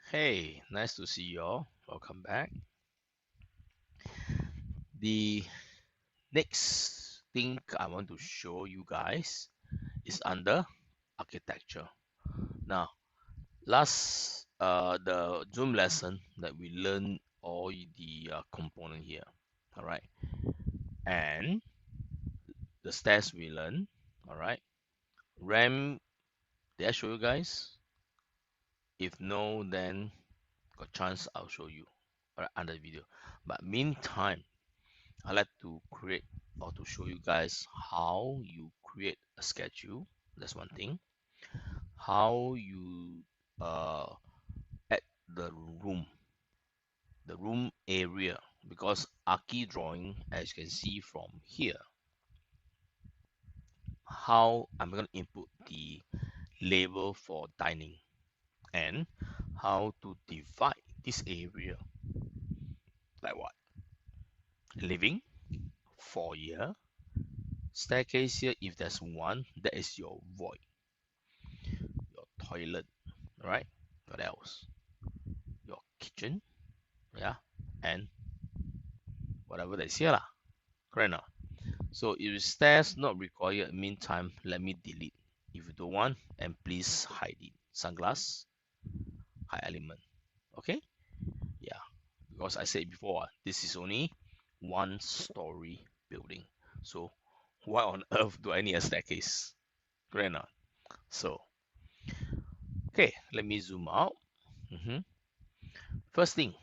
Hey, nice to see you all. Welcome back. The next thing I want to show you guys is under architecture. Now, last the Zoom lesson that we learned all the component here, all right, and the stairs we learned, all right. RAM, did I show you guys? If no, then got chance I'll show you under the video. But meantime, I like to create or to show you guys how you create a schedule. That's one thing. How you uh, add the room area, because Archi drawing, as you can see from here, how I'm going to input the label for dining and how to divide this area like what? Living, foyer, staircase here. If there's one, that is your void, your toilet, right? What else? Your kitchen, yeah, and whatever that's here lah. Correct now. So if stairs not required, meantime, let me delete. If you don't want, and please hide it. Sunglass, hide element. Okay? Yeah. Because I said before, this is only one story building. So why on earth do I need a staircase? Correct now. So okay, let me zoom out. First thing,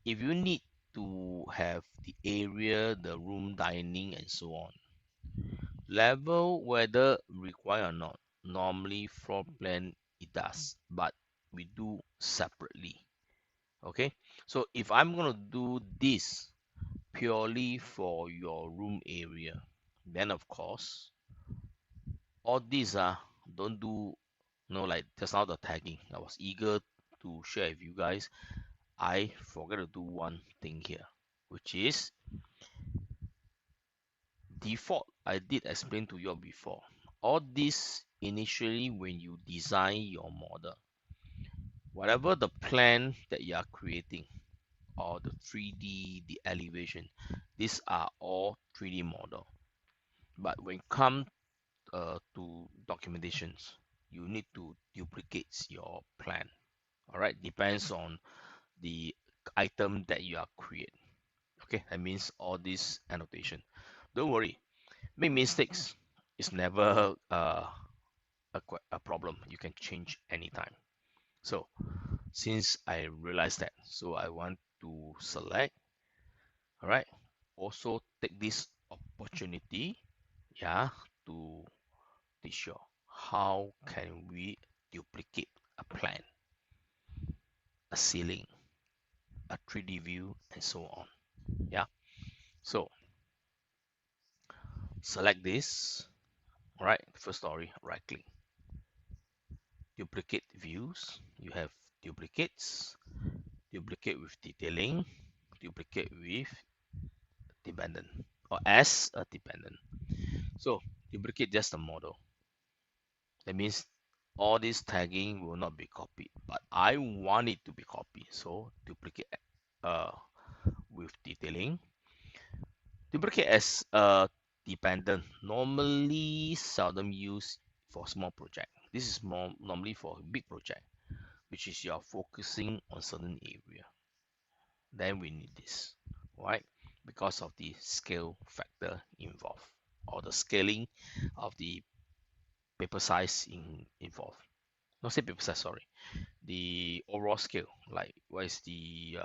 if you need to have the area, the room, dining, and so on, level whether required or not, normally floor plan it does, but we do separately. Okay, so if I'm gonna do this purely for your room area, then of course all these don't do, like just now the tagging. I was eager to share with you guys. I forgot to do one thing here, which is default. I did explain to you all before. All this initially when you design your model, whatever the plan that you are creating, or the 3D, the elevation, these are all 3D model. But when come to documentations, you need to duplicate your plan. All right, depends on the item that you are create. Okay, that means all this annotation. Don't worry, make mistakes is never a problem. You can change anytime. So since I realized that, so I want to select. All right, also take this opportunity, yeah, to teach you how can we duplicate a plan, a ceiling, a 3D view, and so on. Yeah, so select this. All right, first story, right click, duplicate views. You have duplicates, duplicate with detailing, duplicate with dependent, or as a dependent. So duplicate just the model. That means all this tagging will not be copied, but I want it to be copied. So duplicate uh, with detailing. Duplicate as a dependent, normally seldom used for small project. This is more normally for a big project, which is you are focusing on certain area. Then we need this, right? Because of the scale factor involved, or the scaling of the paper size involved. Not say paper size, sorry. The overall scale, like what is the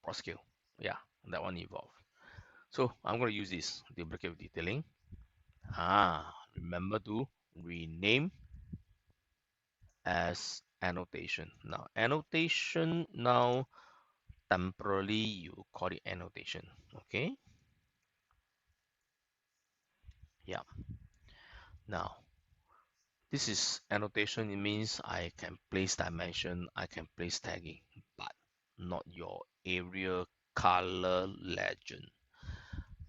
broad scale? Yeah, that one involved. So I'm going to use this duplicate with detailing. Remember to rename as annotation. Now annotation, now temporarily you call it annotation. Okay, yeah. Now this is annotation. It means I can place dimension, I can place tagging, but not your area color legend.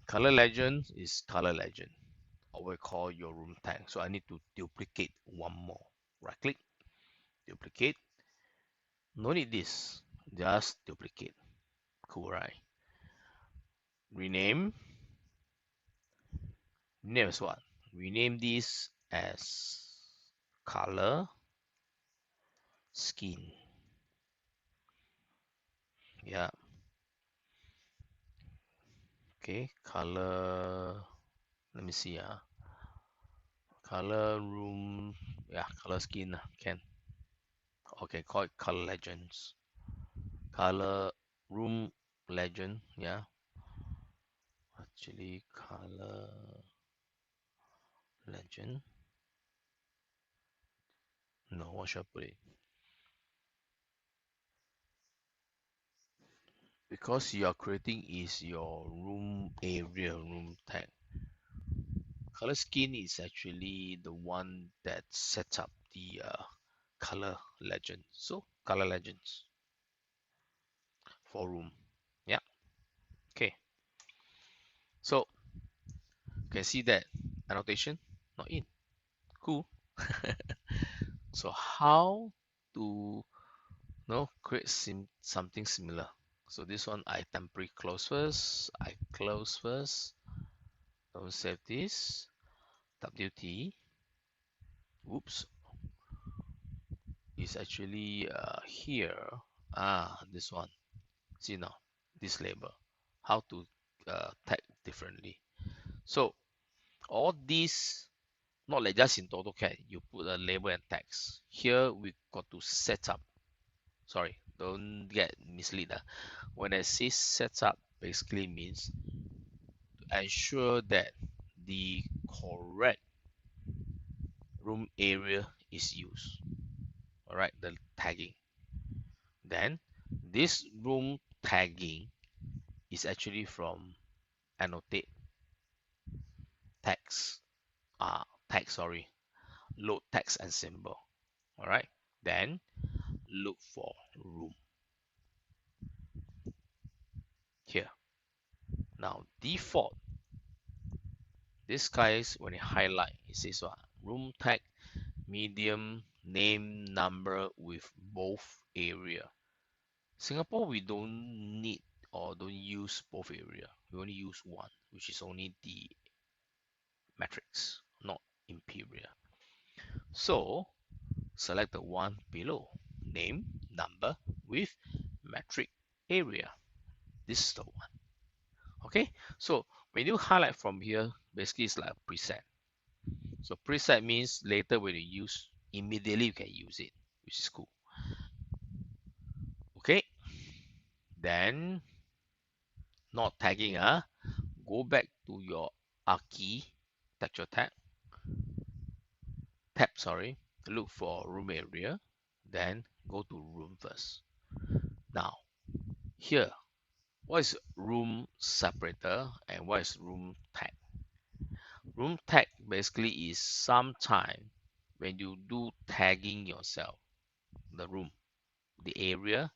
Color legend is color legend, or we call your room tag. So I need to duplicate one more. Right click, duplicate. No need this. Just duplicate. Cool, right? Rename. Rename as what? Rename this as color scheme. Yeah. Okay. Color. Let me see. Color room. Yeah. Color scheme. Can. Okay. Call it color legends. Color room legend. Yeah. Actually, color legend. No, what should I put it? Because you are creating is your room area, room tag. Color scheme is actually the one that sets up the color legend. So color legends for room. Yeah. Okay. So you can see that annotation not in. Cool. So how to create something similar? So this one I temporary close first. I close first. Don't save this. WT. Oops. Is actually here. This one. See now, this label. How to tag differently. So all these, not like just in AutoCAD, you put a label and text. Here we got to set up. Sorry, don't get misled. When I say set up, basically means to ensure that the correct room area is used. All right, the tagging. Then this room tagging is actually from annotate text. Text, sorry, load text and symbol. All right. Then look for room here. Now default, this guys when you highlight, it says what? Room tag, medium, name, number with both area. Singapore, we don't need or don't use both area. We only use one, which is only the matrix, not imperial. So select the one below, name, number with metric area. This is the one. Okay, so when you highlight from here, basically it's like a preset. So preset means later when you use, immediately you can use it, which is cool. Okay, then not tagging, go back to your architecture tab, sorry, look for room area, then go to room first. Now here, what is room separator and what is room tag? Room tag basically is sometime when you do tagging yourself, the room, the area,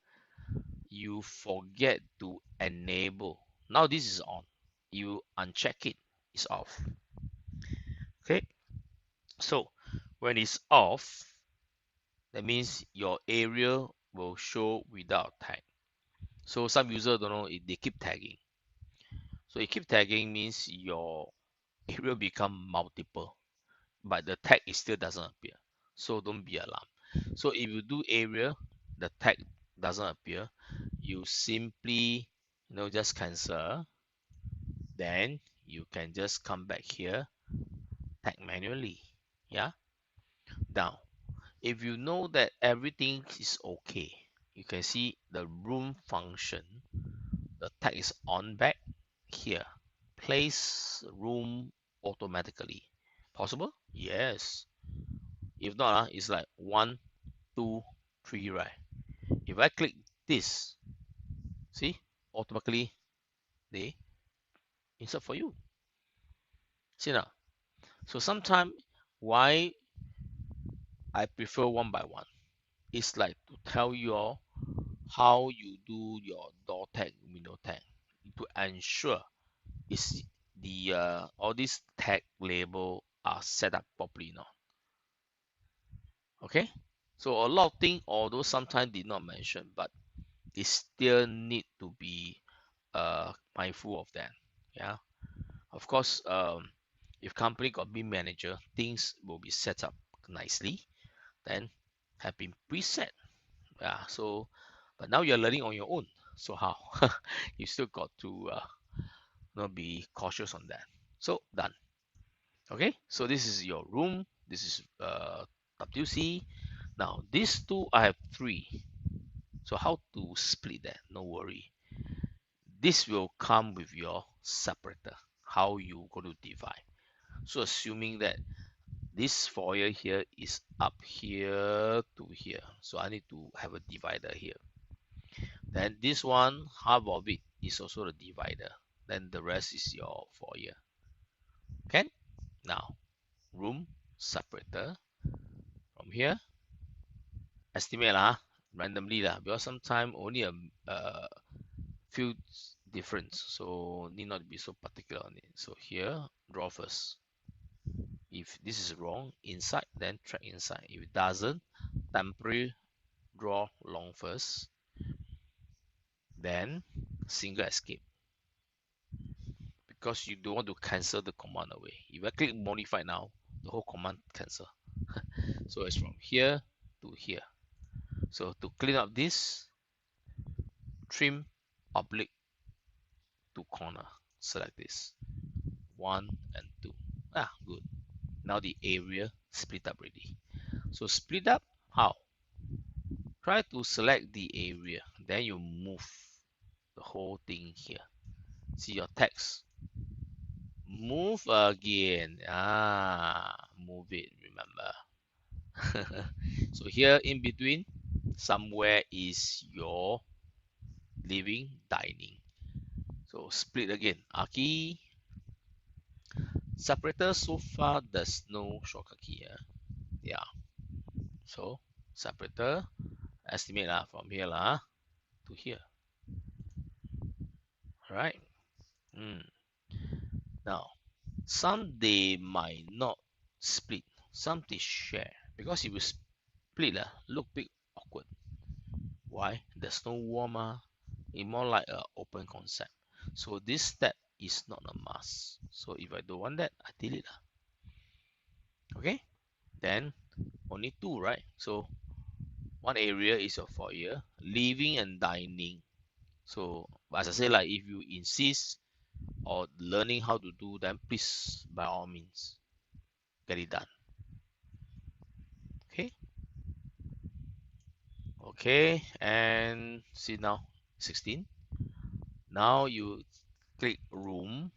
you forget to enable. Now this is on. You uncheck it, it's off. Okay, so when it's off, that means your area will show without tag. So some users don't know if they keep tagging. So you keep tagging means your area become multiple, but the tag is still doesn't appear. So don't be alarmed. So if you do area, the tag doesn't appear, you simply just cancel. Then you can just come back here, tag manually. Yeah. Now, if you know that everything is okay, you can see the room function. The tag is on back here. Place room automatically. Possible? Yes. If not, it's like 1, 2, 3, right? If I click this, see, automatically they insert for you. See now. So sometimes why I prefer one by one. It's like to tell you all how you do your door tag, window tag to ensure is the all these tag label are set up properly now. Okay. So a lot of things, although sometimes did not mention, but it still need to be mindful of that. Yeah, of course, if company got big manager, things will be set up nicely, then have been preset. Yeah, so but now you're learning on your own. So how? You still got to be cautious on that. So done. Okay, so this is your room. This is WC. Now these two I have three. So how to split that? No worry. This will come with your separator. How you going to divide? So assuming that this foyer here is up here to here, so I need to have a divider here. Then this one, half of it is also the divider. Then the rest is your foyer. Okay? Now, room separator from here. Estimate lah, randomly lah, because sometimes only a few difference, so need not be so particular on it. So here, draw first. If this is wrong, inside, then track inside. If it doesn't, temporary draw long first, then single escape, because you don't want to cancel the command away. If I click modify now, the whole command cancel. So it's from here to here. So to clean up this, trim oblique to corner. Select this 1 and 2. Good. Now the area split up already. So split up how? Try to select the area, then you move the whole thing here. See your text. Move again. Move it, remember. So here in between, somewhere is your living, dining. So split again. Key. Separator so far there's no shortcut key here. Yeah. So separator, estimate from here to here. Alright. Now, some they might not split, some they share. Because if you split, look big awkward. Why? There's no wall, it's more like an open concept. So this step is not a must. So if I don't want that, I delete. Okay? Then only two, right? So one area is your foyer, living and dining. So as I say, like if you insist or learning how to do, then please by all means get it done. Okay. Okay, and see now 16. Now you click room.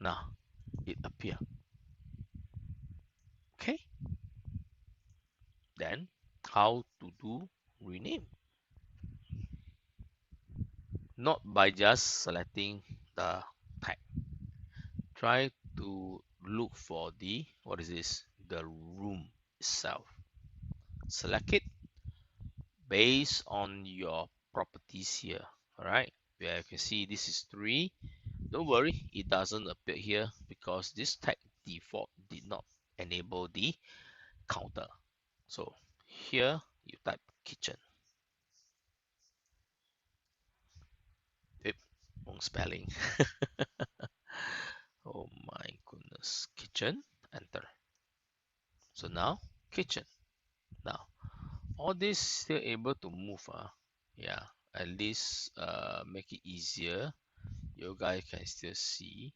Now it appear. Okay. Then how to do rename? Not by just selecting the tag. Try to look for the, what is this? The room itself. Select it based on your properties here. Alright, where you can see this is 3. Don't worry, it doesn't appear here because this tag default did not enable the counter. So here you type kitchen. Wrong spelling. Oh my goodness. Kitchen, enter. So now kitchen. Now all this still able to move. Yeah, at least make it easier. You guys can still see,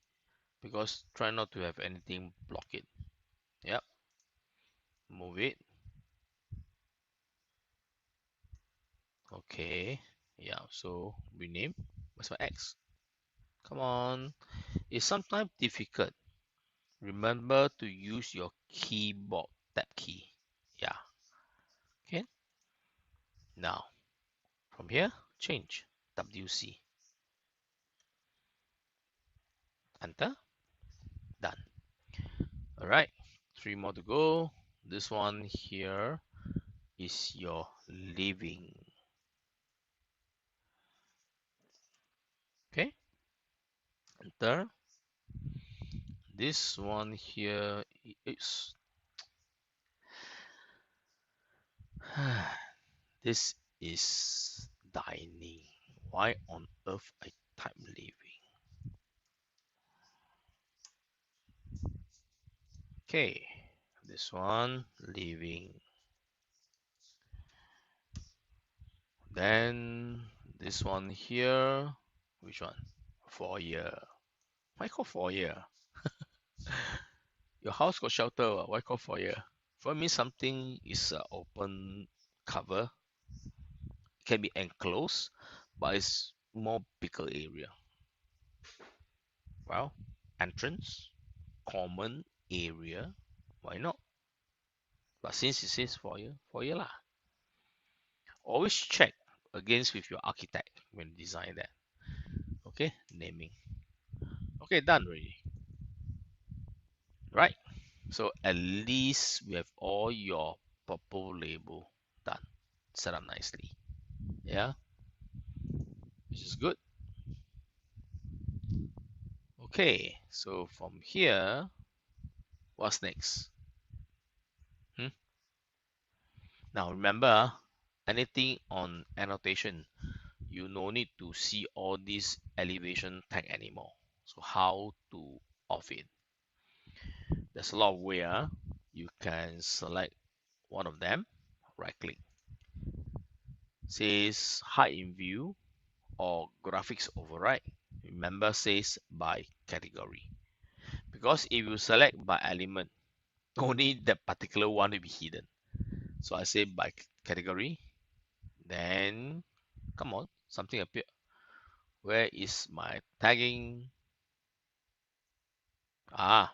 because try not to have anything block it. Yep, move it. Okay, yeah, so rename. What's my X? Come on, it's sometimes difficult. Remember to use your keyboard tab key. Yeah, okay. Now from here, change WC. Enter. Done. All right, 3 more to go. This one here is your living. Okay, enter. This one here is This is dining. Why on earth I type living? Okay, this one living. Then this one here, which one? Foyer. Why call foyer? Your house got shelter, why call foyer? For me, something is open cover, can be enclosed, but it's more bigger area. Well, entrance, common area, why not? But since it says foyer lah. Always check against with your architect when design that. Okay, naming. Okay, done already. Right? So at least we have all your purple label done, set up nicely. Yeah, which is good. Okay, so from here, what's next? Hmm? Now remember, anything on annotation, you no need to see all this elevation tag anymore. So how to off it? There's a lot of way. You can select one of them, right click, says hide in view or graphics override. Remember, says by category, because if you select by element, only that particular one will be hidden. So I say by category, then come on, something appear. Where is my tagging? Ah,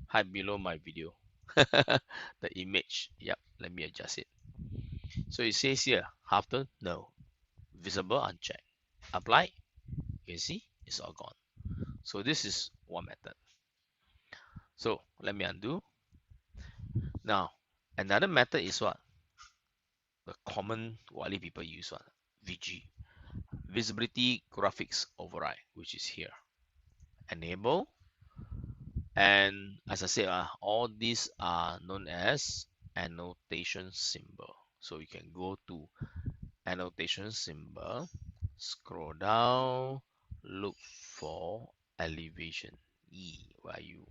hide below my video. The image. Yep, let me adjust it. So it says here, after no, visible unchecked. Apply, you can see it's all gone. So this is one method. So let me undo. Now, another method is what? The common widely people use one, VG, visibility graphics override, which is here. Enable, and as I said, all these are known as annotation symbol. So you can go to annotation symbol, scroll down, look for elevation. Where are you?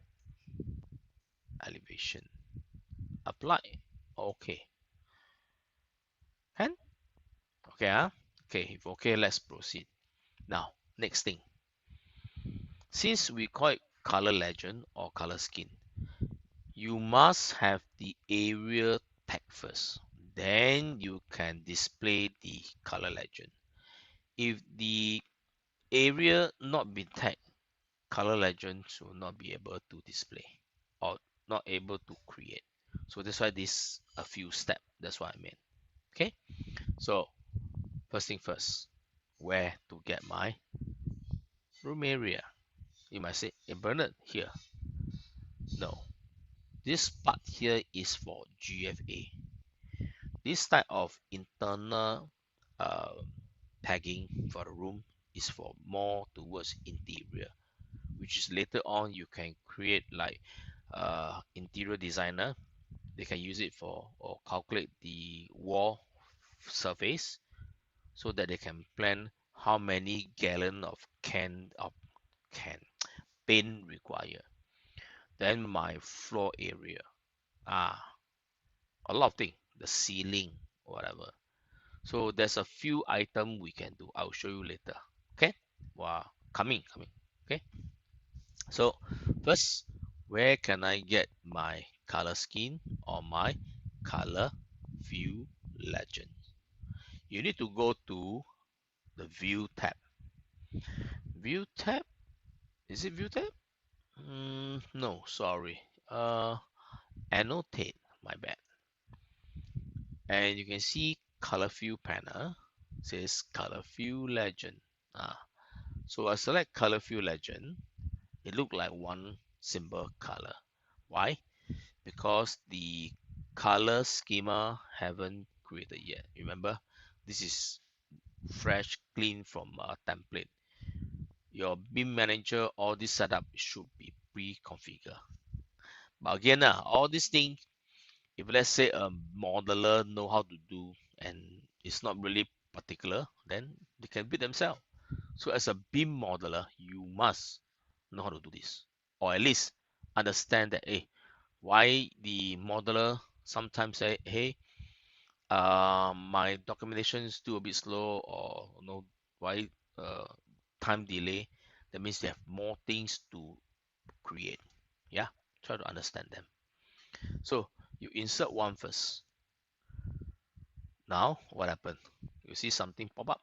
Elevation. Apply. Okay. And okay, okay, if okay, let's proceed. Now, next thing. Since we call it color legend or color scheme, you must have the area tag first. Then you can display the color legend. If the area not be tagged, color legends will not be able to display or not able to create. So that's why this a few steps. That's what I meant. Okay. So first thing first, where to get my room area? You might say, hey, Bernard, here. No, this part here is for GFA. This type of internal uh, tagging for the room is for more towards interior, which is later on you can create like interior designer. They can use it for or calculate the wall surface so that they can plan how many gallon of can paint require. Then my floor area, ah, a lot of things, the ceiling, whatever. So there's a few item we can do. I'll show you later. Okay? Wow, coming. Okay. So first, where can I get my color scheme or my color view legend? You need to go to the view tab. View tab? Is it view tab? No, sorry. Annotate, my bad. And you can see color view panel, says color view legend. So I select color view legend. It look like one simple color. Why? Because the color schema haven't created yet. Remember, this is fresh, clean from a template. Your BIM manager, all this setup should be pre-configured. But again, all these things, if let's say a modeler know how to do, and it's not really particular, then they can build themselves. So as a BIM modeler, you must know how to do this, or at least understand that, hey, why the modeler sometimes say, hey, my documentation is still a bit slow, or why uh, time delay. That means they have more things to create. Yeah, try to understand them. So you insert one first. Now what happened? You see something pop up.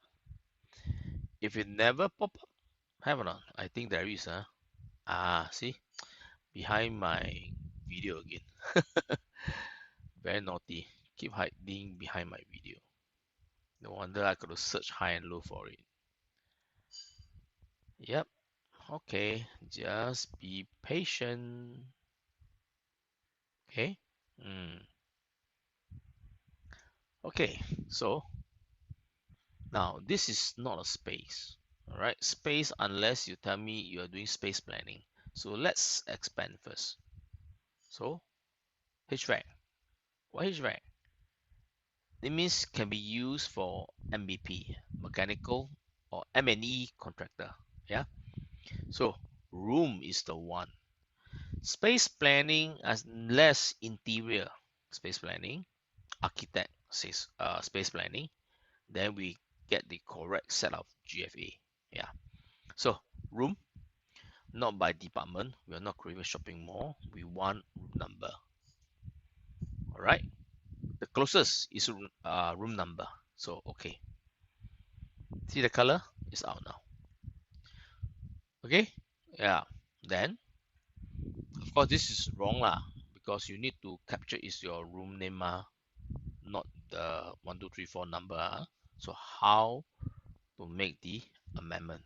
If it never pop up, have or not? I think there is. See, behind my video again. Very naughty. Keep hiding behind my video. No wonder I got to search high and low for it. Yep. Okay. Just be patient. Okay. Okay. So now this is not a space. All right. Space, unless you tell me you are doing space planning. So let's expand first. So HVAC. What HVAC? It means can be used for MBP, mechanical or M&E contractor. Yeah. So room is the one. Space planning as less interior space planning. Architect says space planning. Then we get the correct set of GFA. Yeah. So room, not by department. We are not creating a shopping mall. We want room number. All right. The closest is room number. So okay. See the color is out now. Okay. Yeah. Then of course this is wrong lah, because you need to capture is your room name, not the 1234 number. So how to make the amendment?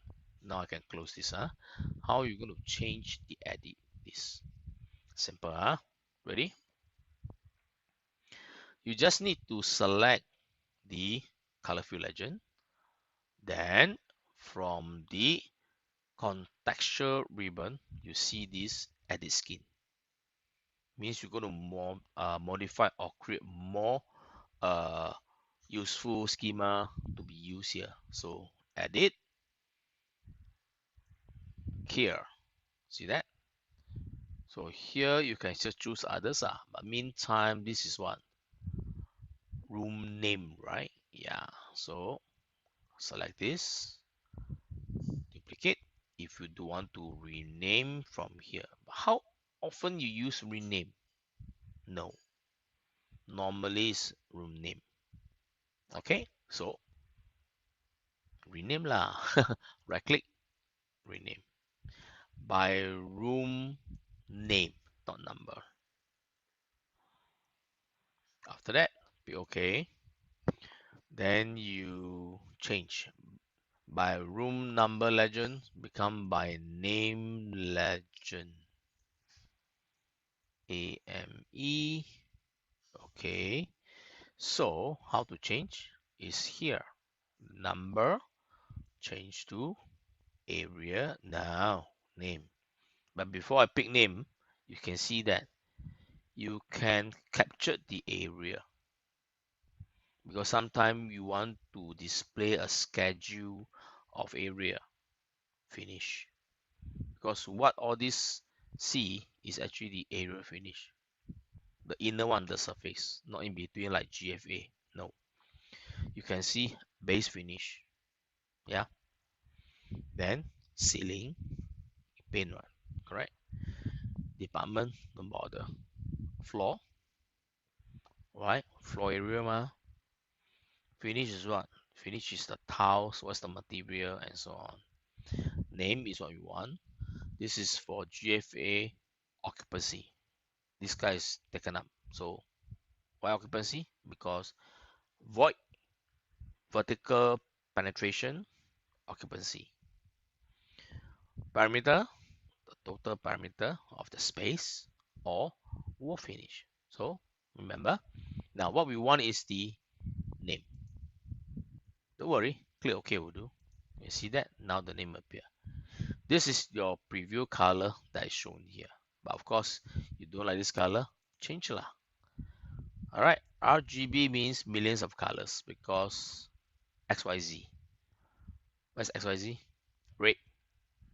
Now I can close this. How are you going to change the edit this? Simple. Ready? You just need to select the color fill legend. Then from the contextual ribbon, you see this edit skin. Means you're going to modify or create more useful schema to be used here. So edit here. See that? So here you can just choose others. But meantime, this is what? Room name, right? Yeah. So select this, duplicate. If you do want to rename from here. How often you use rename? No. Normally it's room name. Okay. So rename lah. Right click, rename. By room name, not number. After that, be okay. Then you change by room number legend, become by name legend. AME. Okay. So how to change is here. Number, change to area. Now name. But before I pick name, you can see that you can capture the area, because sometimes you want to display a schedule of area. Finish. Because what all this see is actually the area finish. The inner one, the surface, not in between like GFA. No. You can see base finish. Yeah. Then ceiling, paint one. Correct. Department, don't bother. Floor. Right? Floor area. Finish is what? Finish is the tiles, what's the material, and so on. Name is what we want. This is for GFA occupancy. This guy is taken up. So why occupancy? Because void, vertical penetration, occupancy. Parameter, the total parameter of the space, or wall finish. So remember, now what we want is the name. Don't worry, click OK will do. You see that? Now the name appear. This is your preview color that is shown here. But of course, you don't like this color, change lah. Alright, RGB means millions of colors because XYZ. What's XYZ? Red.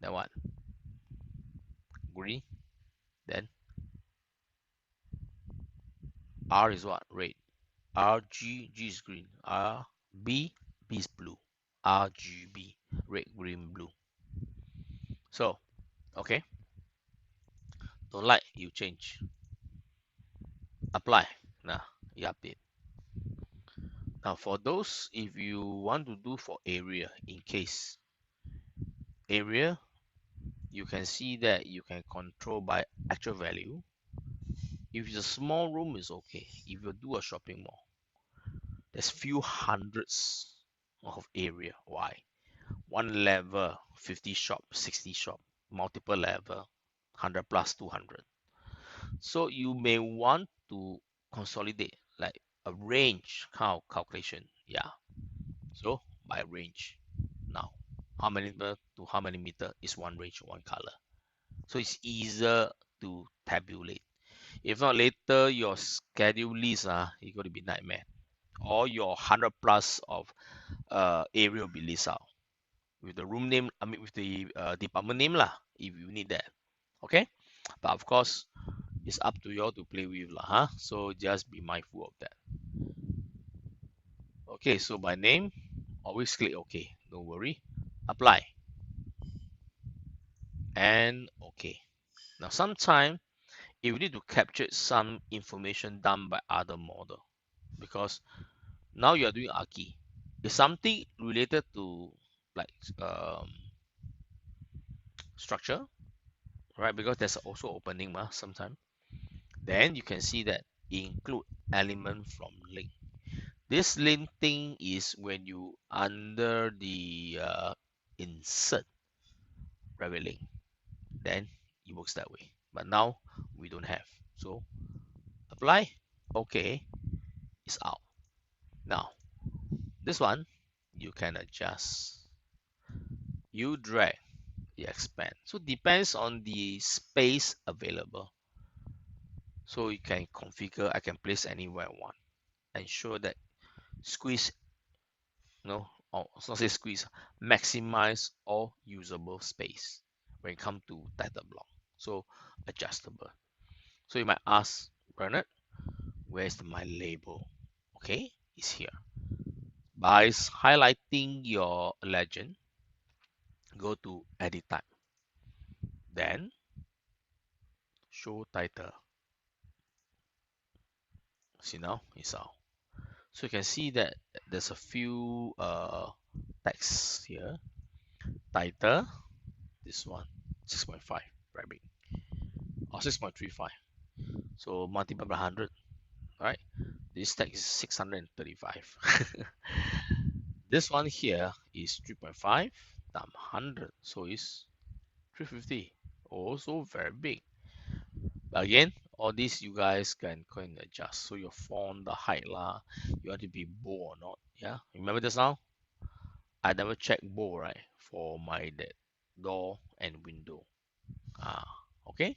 Then what? Green. Then R is what? Red. G is green. B is blue. RGB. Red, green, blue. So, okay. Don't like, you change. Apply. Now, you update. Now, for those, if you want to do for area, in case area, you can see that you can control by actual value. If it's a small room, it's okay. If you do a shopping mall, there's few hundreds of area. Why? One level, 50 shop, 60 shop, multiple level, 100 plus 200. So you may want to consolidate like a range kind of calculation. Yeah. So by range. Now, how many meter to how many meter is one range, one color. So it's easier to tabulate. If not later, your schedule list it's going to be nightmare. Or your 100 plus of area will be list out with the room name. I mean with the department name lah. If you need that, okay. But of course, it's up to you all to play with lah, huh? So just be mindful of that. Okay, so by name, always click OK. Don't worry. Apply and OK. Now, sometime if you need to capture some information done by other model, because now you are doing Aki. It's something related to like structure, right? Because there's also opening sometime. Then you can see that include element from link. This link thing is when you under the insert rabbit link, then it works that way. But now we don't have. So apply, okay, it's out. Now this one you can adjust. You drag, you expand. So depends on the space available. So you can configure, I can place anywhere I want. Ensure that squeeze, or not say squeeze, maximize all usable space when it comes to title block. So adjustable. So you might ask, Bernard, where's my label? Okay, it's here. By highlighting your legend, go to edit type. Then show title. See now, it's out. So you can see that there's a few texts here. Title, this one, 6.5, very big. Or 6.35. So multiple by 100, right? This text is 635. This one here is 3.5 times 100, so it's 350. Also very big. But again, all these you guys can adjust. So your font, the height lah, you want to be bold or not. Yeah, remember just now? I never check bold, right? For my that door and window. Okay.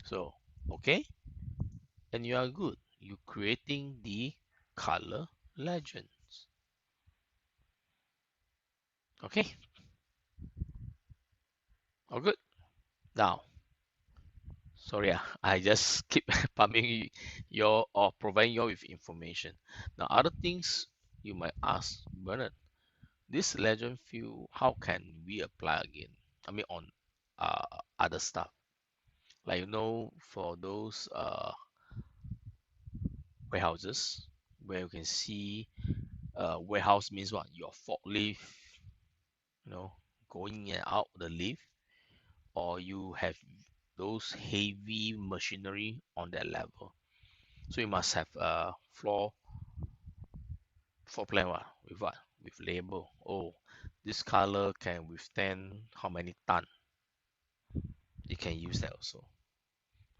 So okay, and you are good. You're creating the color legends. Okay. All good. Now, sorry, I just keep pumping your or providing you with information. Now, other things you might ask, Bernard, this legend field, how can we apply again? I mean, on other stuff, like for those warehouses where you can see warehouse means what? Your forklift, going in and out the lift, or you have those heavy machinery on that level. So you must have a floor plan with what? With label. Oh, this color can withstand how many ton? You can use that also.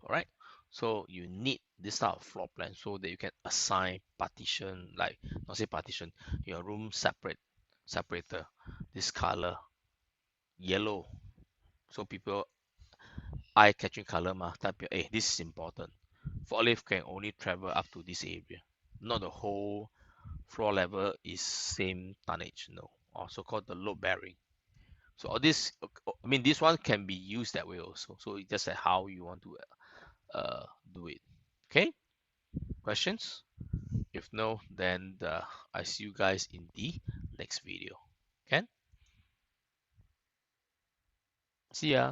All right. So you need this type of floor plan so that you can assign partition, like not say partition, your room separator. This color, yellow. So people eye-catching color type, hey, this is important. Forklift can only travel up to this area. not the whole floor level is same tonnage, no, or so-called the load bearing. So all this, I mean, this one can be used that way also. So it's just how you want to uh, do it. Okay, questions? If no, then I see you guys in the next video. Okay, see ya.